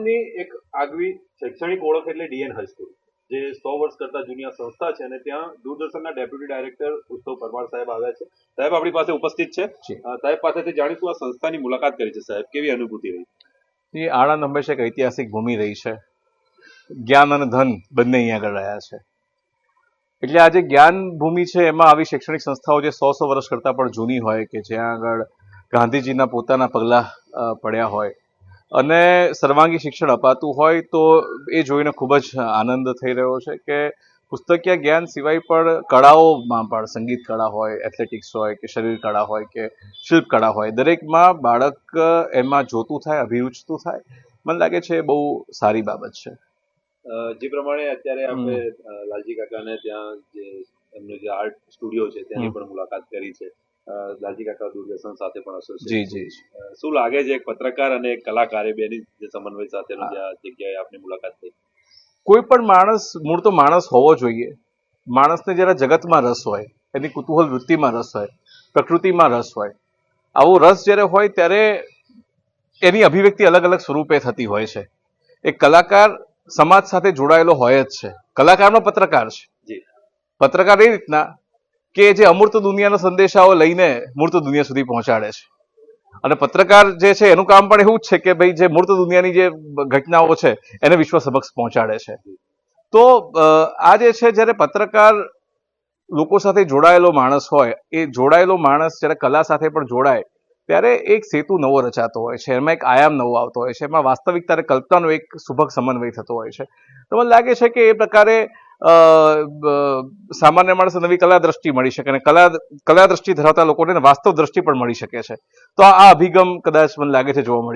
દૂરદર્શનની એક આગવી શૈક્ષણિક ઓળખ એટલે ડીએન હાઈસ્કૂલ, જે 100 વર્ષ કરતા જૂની આ સંસ્થા છે, અને ત્યાં દૂરદર્શનના ડેપ્યુટી ડાયરેક્ટર ઉત્સવ પરમાર સાહેબ આવ્યા છે. સાહેબ આપણી પાસે ઉપસ્થિત છે. સાહેબ પાસેથી જાણીશું આ સંસ્થાની મુલાકાત કરી છે. સાહેબ, કેવી અનુભૂતિ રહી? આણંદ હંમેશા એક ઐતિહાસિક ભૂમિ રહી છે. જ્ઞાન અને ધન બંને અહીંયા આગળ રહ્યા છે. એટલે આ જે જ્ઞાન ભૂમિ છે એમાં આવી શૈક્ષણિક સંસ્થાઓ જે 100 વર્ષ કરતા પણ જૂની હોય, કે જ્યાં આગળ ગાંધીજીના પોતાના પગલા પડ્યા હોય અને સર્વાંગી શિક્ષણ અપાતું હોય, તો એ જોઈને ખૂબ જ આનંદ થઈ રહ્યો છે કે પુસ્તકીય જ્ઞાન સિવાય પણ કળાઓમાં પણ, સંગીત કળા હોય, એથ્લેટિક્સ હોય, કે શરીર કળા હોય, કે શિલ્પ કળા હોય, દરેકમાં બાળક એમાં જોતું થાય, અભિરુચતું થાય. મને લાગે છે એ બહુ સારી બાબત છે. જે પ્રમાણે અત્યારે આપણે લાલજી કાકાને ત્યાં જે એમનો જે આર્ટ સ્ટુડિયો છે ત્યાંની પણ મુલાકાત કરી છે. લાલજી કાકા દૂરદર્શન સાથે પણ એસોસિએટ છે. શું લાગે છે, એક પત્રકાર અને એક કલાકાર એ બેની જે સમન્વય સાથેનો જે આ જગ્યાએ આપની મુલાકાત થઈ? કોઈ પણ માણસ, મૂળ તો માણસ હોવો જોઈએ. માણસને જરા જગતમાં રસ હોય, એની કુતૂહલ વૃત્તિમાં રસ હોય, પ્રકૃતિમાં રસ હોય, આવો રસ જ્યારે હોય ત્યારે એની અભિવ્યક્તિ અલગ અલગ સ્વરૂપે થતી હોય છે. એક કલાકાર સમાજ સાથે જોડાયેલો હોય જ છે. કલાકારનો પત્રકાર છે. પત્રકાર એ રીતના કે જે અમૂર્ત દુનિયાના સંદેશાઓ લઈને મૂર્ત દુનિયા સુધી પહોંચાડે છે. અને પત્રકાર જે છે એનું કામ પણ એવું જ છે કે ભાઈ જે મૂર્ત દુનિયાની જે ઘટનાઓ છે એને વિશ્વ સમક્ષ પહોંચાડે છે. તો આ જે છે, જ્યારે પત્રકાર લોકો સાથે જોડાયેલો માણસ હોય, એ જોડાયેલો માણસ જ્યારે કલા સાથે પણ જોડાય ત્યારે એક સેતુ નવો રચાતો હોય છે, એમાં એક આયામ નવો આવતો હોય છે, એમાં વાસ્તવિકતા અને કલ્પનાનો એક સુભગ સમન્વય થતો હોય છે. તો મને લાગે છે કે એ પ્રકારે સામાન્ય માણસ નવી કલા દ્રષ્ટિ મળી શકે, અને કલા દ્રષ્ટિ ધરાવતા લોકોને વાસ્તવ દ્રષ્ટિ પણ મળી શકે છે. તો આ અભિગમ કદાચ મને લાગે છે જોવા મળી